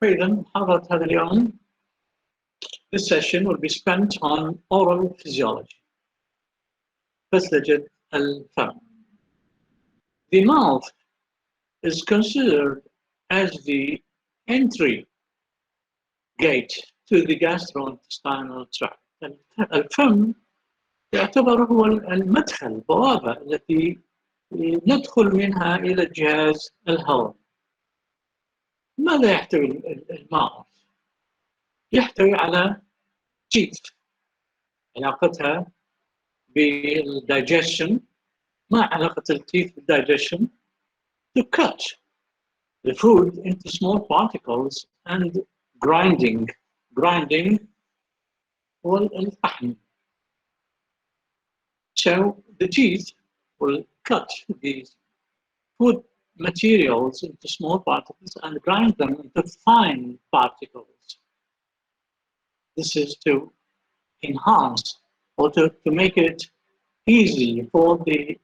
فإذا محاضرة هذا اليوم this session will be spent on oral physiology. فسلجة الفم. The mouth is considered as the entry gate to the gastrointestinal tract. الفم يعتبر هو المدخل، البوابة التي ندخل منها إلى الجهاز الهضمي. ماذا يحتوي الماوث؟ يحتوي على teeth، علاقتها بالdigestion. ما علاقة التيث بالdigestion؟ To cut the food into small particles and grinding هو الطحن. So the teeth will cut these food materials into small particles and grind them into fine particles. This is to enhance or to make it easy for the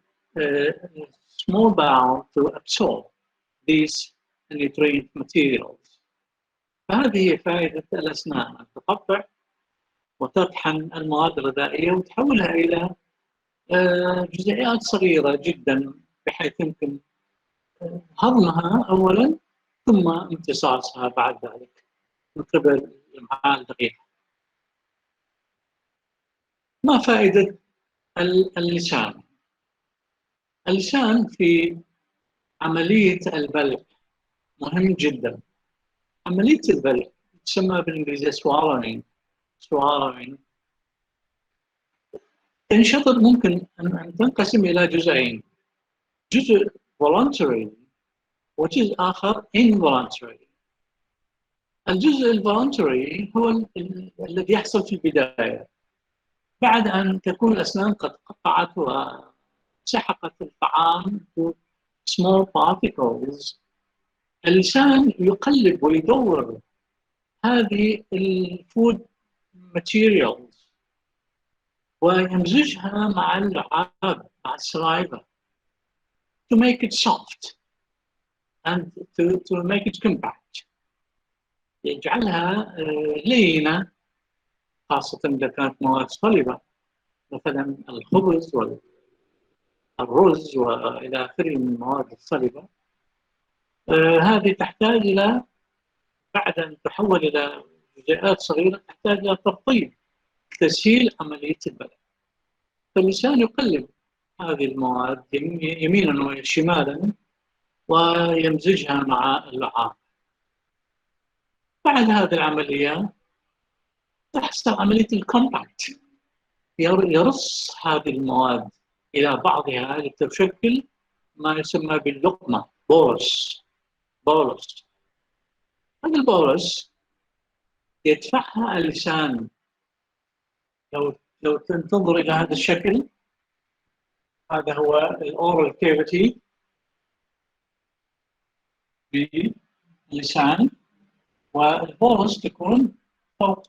small bowel to absorb these nutrient materials. فهذه فائدة الأسنان، أن تقطع وتطحن المواد الغذائية وتحولها إلى جزيئات صغيرة جدا بحيث يمكن هضمها أولا ثم امتصاصها بعد ذلك من قبل الأمعاء الدقيقة. ما فائدة اللسان؟ اللسان في عملية البلع مهم جدا. عملية البلع تسمى بالإنجليزية swallowing. تنشطر، ممكن أن تنقسم إلى جزئين، جزء voluntary وجزء آخر involuntary. الجزء الvoluntary هو الذي يحصل في البداية بعد أن تكون الأسنان قد قطعت وسحقت الطعام to small particles. اللسان يقلب ويدور هذه الفود materials ويمزجها مع اللعاب، مع السلايفا to make it soft and to make it compact. يجعلها لينة، خاصة إذا كانت مواد صلبة مثلا الخبز والرز وإلى آخره من المواد الصلبة. هذه تحتاج إلى، بعد أن تحول إلى جزيئات صغيرة، تحتاج إلى ترطيب، تسهيل عملية البلع. فاللسان يقلب هذه المواد يمينا وشمالا ويمزجها مع اللعاب. بعد هذه العملية تحصل عملية الكومباكت، يرص هذه المواد إلى بعضها لتشكل ما يسمى باللقمة، بولس. هذا البولس يدفعها اللسان. لو تنظر إلى هذا الشكل، هذا هو الأورال كافيتي باللسان، والبولس تكون فوق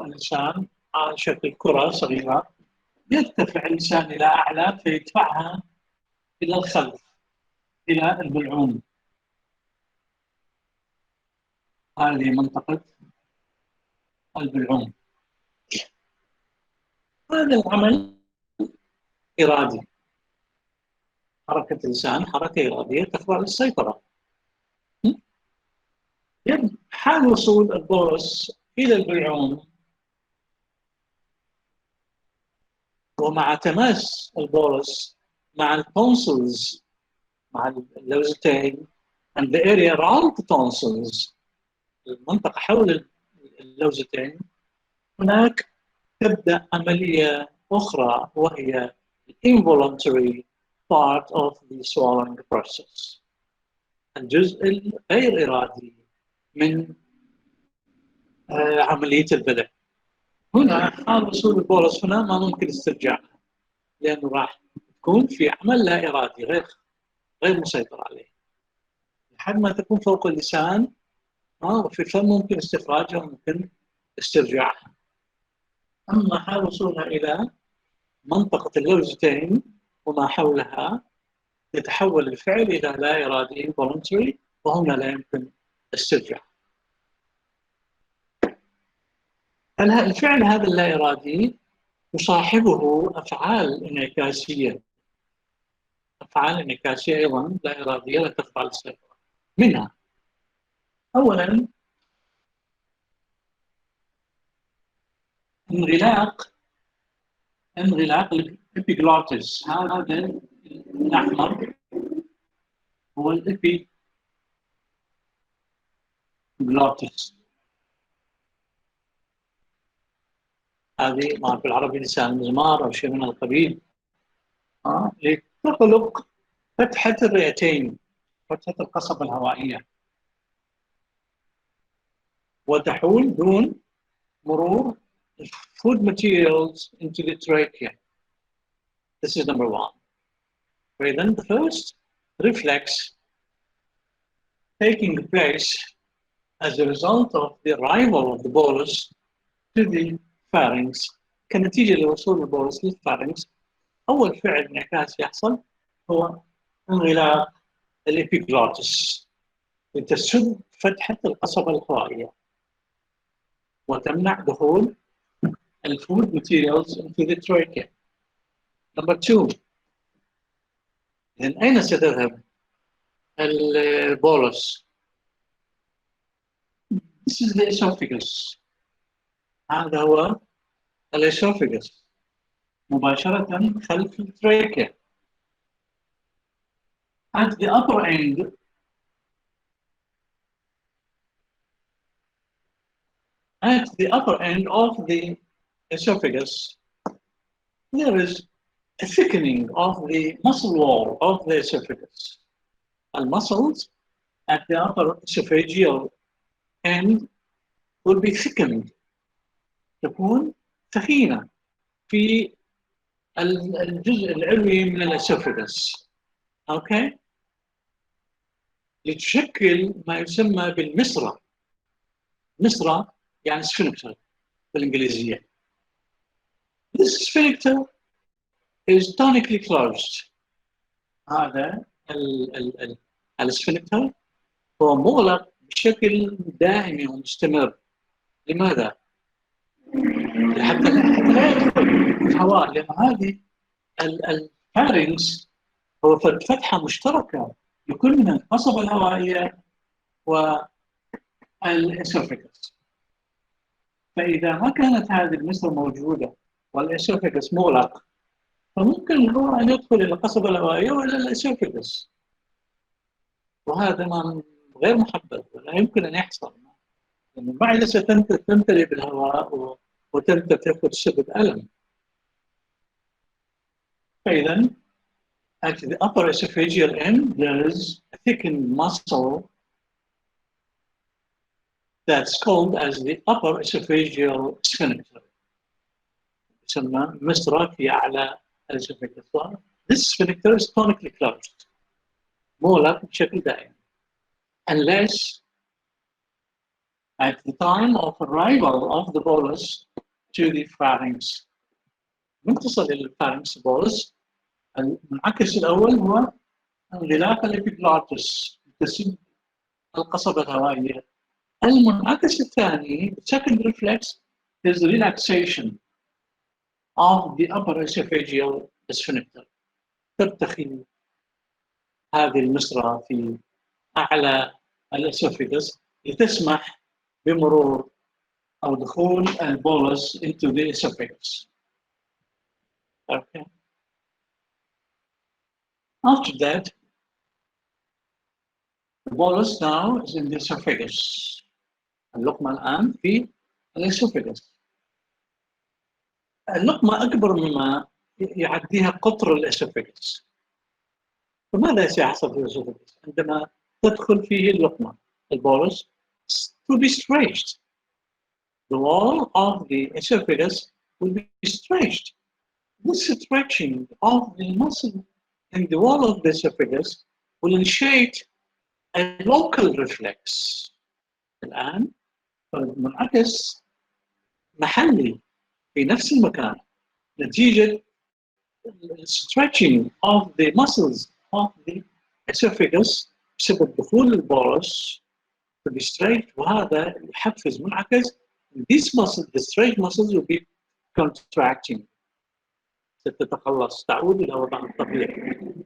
اللسان على شكل كرة صغيرة. يرتفع اللسان إلى أعلى فيدفعها إلى الخلف إلى البلعوم. هذه منطقة البلعوم. هذا العمل إرادي، حركة اللسان حركة إرادية تخضع للسيطرة. حال وصول البولس إلى البلعوم ومع تماس البولس مع التونسلز، مع اللوزتين and the area around the tonsils، المنطقة حول اللوزتين، هناك تبدأ عملية أخرى وهي involuntary part of the swallowing process، الجزء الغير إرادي من عملية البلع. هنا حال وصول البولس هنا ما ممكن استرجاعها، لأنه راح تكون في عمل لا إرادي غير مسيطر عليه لحد ما تكون فوق اللسان. وفي الفم ممكن استخراجها وممكن استرجاعها. أما حال وصولها إلى منطقة اللوزتين وما حولها يتحول الفعل إلى لا إرادي involuntary، وهنا لا يمكن استرجاعه. الفعل هذا اللا إرادي يصاحبه أفعال انعكاسية، أفعال انعكاسية أيضا لا إرادية لا تخضع للسيطرة. منها أولاً انغلاق الإبيجلوتس. هذا الأحمر هو الإبيجلوتس. هذه ما في العربي لسان مزمار أو شيء من القبيل، لتخلق فتحة الرئتين، فتحة القصبة الهوائية، وتحول دون مرور food materials into the trachea. This is number one. Okay, then the first reflex taking place as a result of the arrival of the bolus to the pharynx. كنتيجة لوصول البولس للفارنكس، أول فعل انعكاس يحصل هو انغلاق الإبيجلوتس لتسد فتحة القصبة الهوائية وتمنع دخول الفود materials into the trachea. Number two, من أين ستذهب البولس؟ This is the esophagus. هذا هو الاسوفيجس مباشرة خلف التراكيا. At the upper end of the esophagus, there is a thickening of the muscle wall of the esophagus. المسلز at the upper esophageal end will be thickened، تكون ثخينة في الجزء العلوي من الاسوفاجس. اوكي، لتشكل ما يسمى بالمسرة. مسرة يعني sphincter بالإنجليزية. This sphincter is tonically closed. هذا السفنكتر هو مغلق بشكل دائمي ومستمر. لماذا؟ حتى لا يدخل الهواء، لأن هذه الفارنكس هو فتحة مشتركة لكل من القصبة الهوائية والإسوفاجس. فإذا ما كانت هذه المسرة موجودة والإسوفاجس مغلق، فممكن الهواء أن يدخل إلى القصبة الهوائية وإلى الإسوفاجس، وهذا غير محبذ ولا يمكن أن يحصل، لأن المعدة ستمتلئ بالهواء وتنتفخ وتسبب ألم. فإذا at the upper esophageal end there is a thickened muscle that's called as the upper esophageal sphincter. يسمى مسرة في أعلى الإسوفاجس. This sphincter is tonically closed، مغلق بشكل دائم unless at the time of arrival of the bolus to the pharynx. من تصل إلى الفارنكس bolus، المنعكس الأول هو انغلاق الإبيجلوتس تسد القصبة الهوائية. المنعكس الثاني second reflex is relaxation of the upper esophageal sphincter. ترتخي هذه المسرة في أعلى الإسوفاجس لتسمح بمرور أو دخول البولس into the esophagus. Okay. After that, the bolus now is in the esophagus. اللقمة الآن في الإسوفاجس. اللقمة أكبر مما يعديها قطر الإسوفاجس. فماذا سيحصل في الإسوفاجس عندما تدخل فيه اللقمة؟ البولس to be stretched. the wall of the esophagus will be stretched. This stretching of the muscle in the wall of the esophagus will initiate a local reflex. الآن منعكس محلي في نفس المكان نتيجة stretching of the muscles of the esophagus بسبب دخول البورس في الستريت، وهذا يحفز منعكس. These muscles, the straight muscles will be contracting. ستتخلص، تعود إلى وضعها الطبيعي.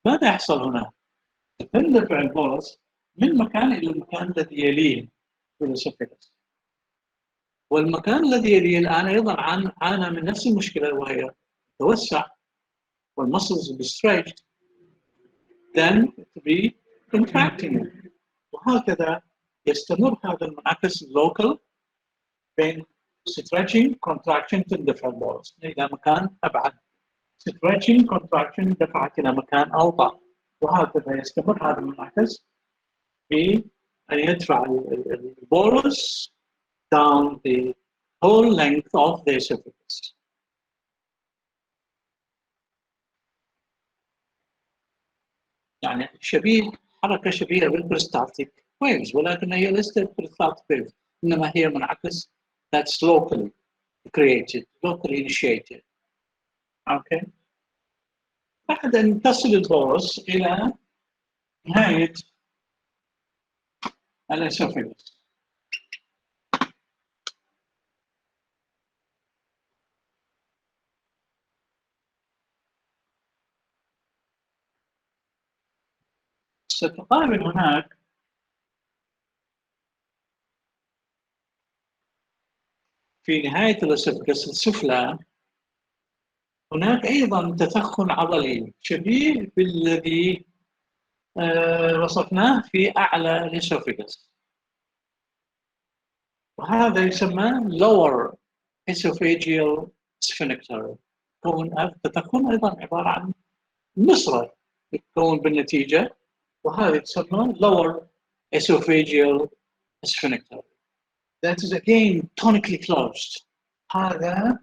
ماذا يحصل هنا؟ تندفع البورس من مكان إلى المكان الذي يليه في الاسوفيجس. والمكان الذي يليه الآن أيضا عانى من نفس المشكلة، وهي توسع والمسلز be stretched then to be contracting. وهكذا يستمر هذا المنعكس اللوكال بين stretching contraction تندفع البورس إلى مكان أبعد، stretching contraction دفعت إلى مكان أوضح، وهكذا يستمر هذا المنعكس بأن يدفع البورس down the whole length of the esophagus. يعني حركة شبيهة بالبريستالتيك waves، ولكن هي ليست بريستالتيك waves، إنما هي منعكس that's locally created, locally initiated. Okay. بعد أن تصل البورس إلى نهاية الاسوفيجس، ستقابل هناك في نهاية الاسوفيجس السفلى هناك أيضا تثخن عضلي شبيه بالذي وصفناه في أعلى الاسوفيجس، وهذا يسمى lower esophageal sphincter. التثخن أيضا عبارة عن نصرة يتكون بالنتيجة، وهذا يسمى lower esophageal sphincter. That is again tonically closed. هذا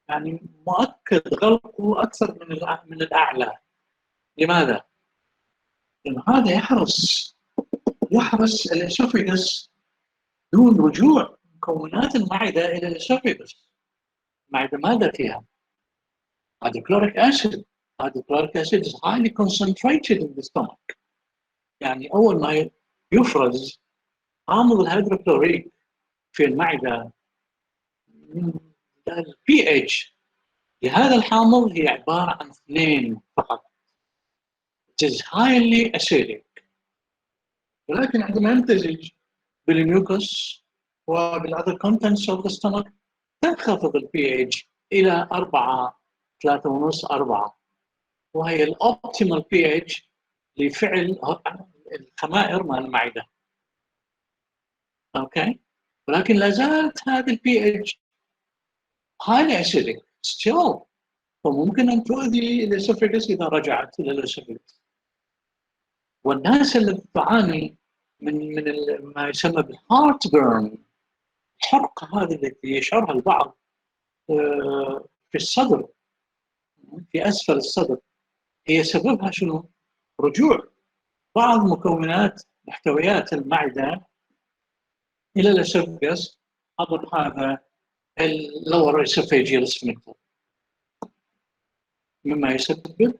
يعني مؤكد غلقه أكثر من الأعلى. لماذا؟ لأن هذا يحرس الاسوفيجس دون رجوع مكونات المعدة إلى الاسوفيجس. المعدة ماذا فيها؟ hydrochloric acid. Hydrochloric acid is highly concentrated in the stomach. يعني أول ما يفرز حامض الهيدروكلوريك في المعدة، ال pH لهذا الحامض هي عبارة عن 2 فقط. It is highly acidic. ولكن عندما يمتزج بالميوكس وبالother contents of the stomach تنخفض ال pH إلى 4 3.5 4، وهي الأوبتيمال pH لفعل الخمائر مع المعدة. أوكي؟ ولكن لا زالت هذه ال pH highly acidic still، وممكن أن تؤذي الاسوفيجس إذا رجعت إلى الاسوفيجس. والناس اللي تعاني من ما يسمى بالهارت بيرن، الحرقة هذه التي يشعرها البعض في الصدر، في أسفل الصدر، هي سببها شنو؟ رجوع بعض مكونات محتويات المعدة إلى الاسوفيجس عبر هذا اللور اسوفيجيال سفنكتر، مما يسبب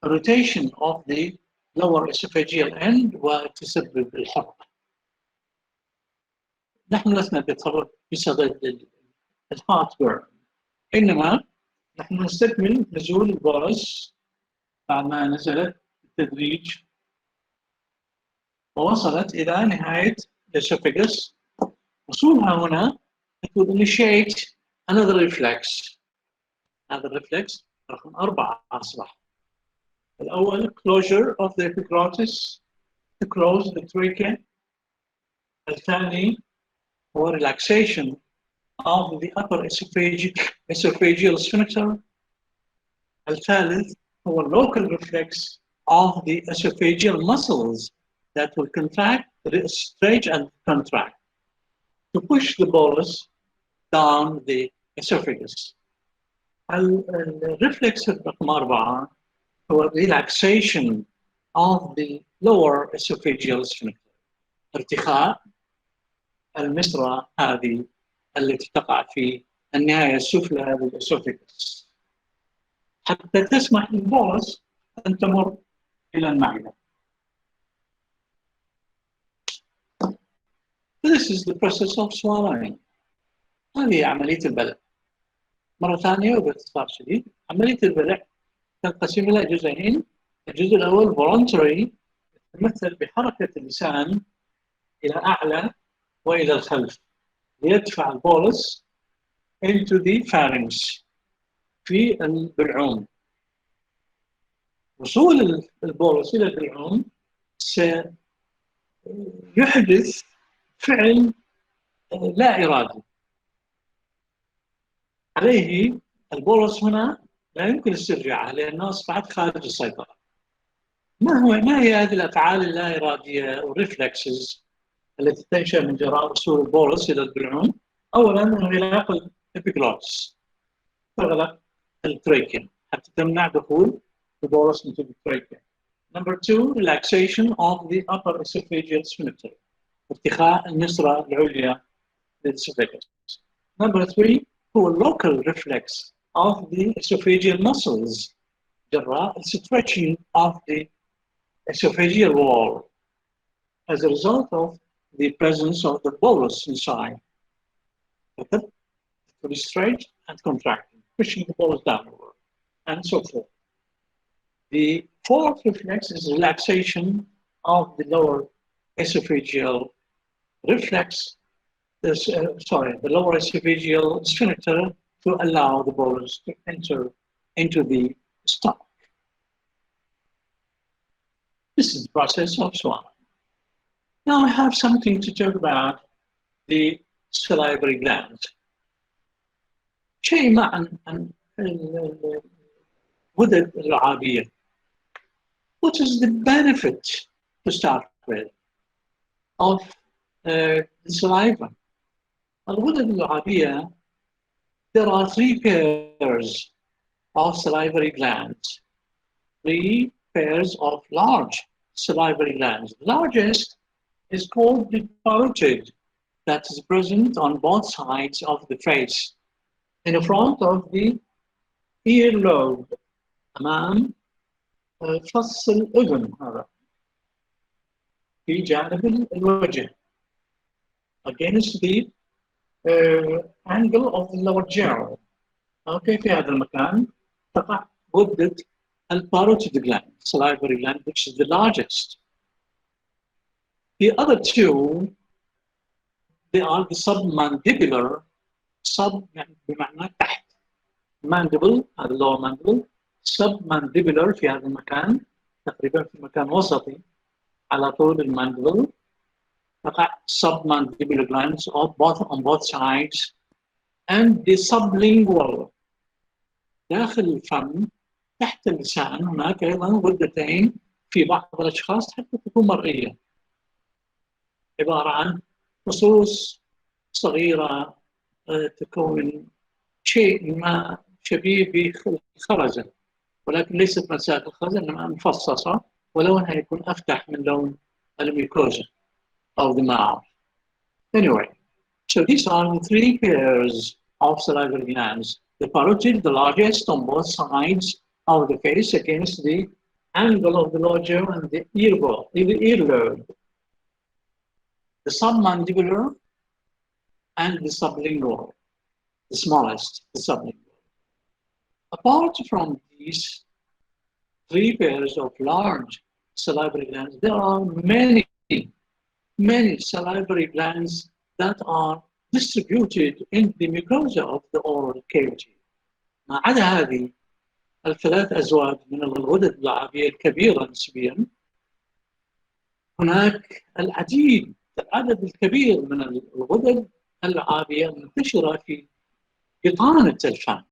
rotation of the lower esophageal end وتسبب الحرق. نحن لسنا بصدد الهارت بيرن، إنما نحن نستكمل نزول البورس بعد ما نزلت بالتدريج ووصلت إلى نهاية الاسوفيجس. وصولها هنا تكون initiate another reflex. هذا الريفلكس رقم 4 أصبح. الأول closure of the epiglottis to close the trachea. الثاني هو relaxation of the upper esophageal sphincter. الثالث هو local reflex of the esophageal muscles that will contract, stretch and contract. to push the bolus down the esophagus. الريفلكس رقم 4 هو relaxation of the lower esophageal sphincter. ارتخاء المسرى هذه التي تقع في النهاية السفلى للأسوفيجس حتى تسمح للبولس أن تمر إلى المعدة. This is the process of swallowing. هذه عملية البلع. مرة ثانية وباختصار شديد، عملية البلع تنقسم إلى جزئين. الجزء الأول voluntary يتمثل بحركة اللسان إلى أعلى وإلى الخلف ليدفع البولس into the pharynx في البلعوم. وصول البولس إلى البلعوم سيحدث فعل لا إرادي. عليه البولس هنا لا يمكن استرجاعها لأنها أصبحت خارج السيطرة. ما هي هذه الأفعال اللا إرادية والريفلكسز التي تنشأ من جراء وصول البولس إلى البلعوم؟ أولاً انغلاق الإبيجلوتس، تغلق التريكين حتى تمنع دخول البولس into the trachea. Number 2, relaxation of the upper esophageal sphincter. ارتخاء المسرى العليا للإسوفيجس. Number 3, هو local reflex of the esophageal muscles جراء stretching of the esophageal wall as a result of the presence of the bolus inside. To be straight and contracting, pushing the bolus downward, and so forth. The fourth reflex is relaxation of the lower esophageal reflex, the lower esophageal sphincter to allow the bolus to enter into the stomach. This is the process of swallowing. Now I have something to talk about the salivary glands. شيء عن الغدد اللعابية. What is the benefit, to start with, of the saliva? الغدد اللعابية, there are 3 pairs of salivary glands, 3 pairs of large salivary glands. The largest is called the parotid, that is present on both sides of the face, in front of the earlobe, أمام فص الأذن هذا في جانب الوجه, against the angle of the lower jaw. Okay, في هذا المكان تقع غدة الباروتيد gland, salivary gland, which is the largest. The other 2, they are the submandibular, بمعنى تحت, mandible, هذا lower mandible, submandibular في هذا المكان, تقريبا في مكان وسطي على طول الماندبل, تقع submandibular glands on both sides, and the sublingual, داخل الفم تحت اللسان هناك أيضا غدتين في بعض الأشخاص حتى تكون مرئية, عبارة عن فصوص صغيرة تكون شيء ما شبيه بالخرزة, ولكن ليست مساء الخرزة إنما مفصصة ولونها يكون أفتح من لون الميكوزا of the mouth. Anyway, so these are the 3 pairs of salivary glands. The parotid, the largest on both sides of the face against the angle of the lower jaw and the earlobe. The submandibular and the sublingual, the smallest, the sublingual. Apart from these 3 pairs of large salivary glands, there are many salivary glands that are distributed in the mucosa of the oral cavity. ما عدا هذه ال3 أزواج من الغدد اللعابية الكبيرة نسبيا, هناك العدد الكبير من الغدد اللعابية منتشرة في بطانة الفم.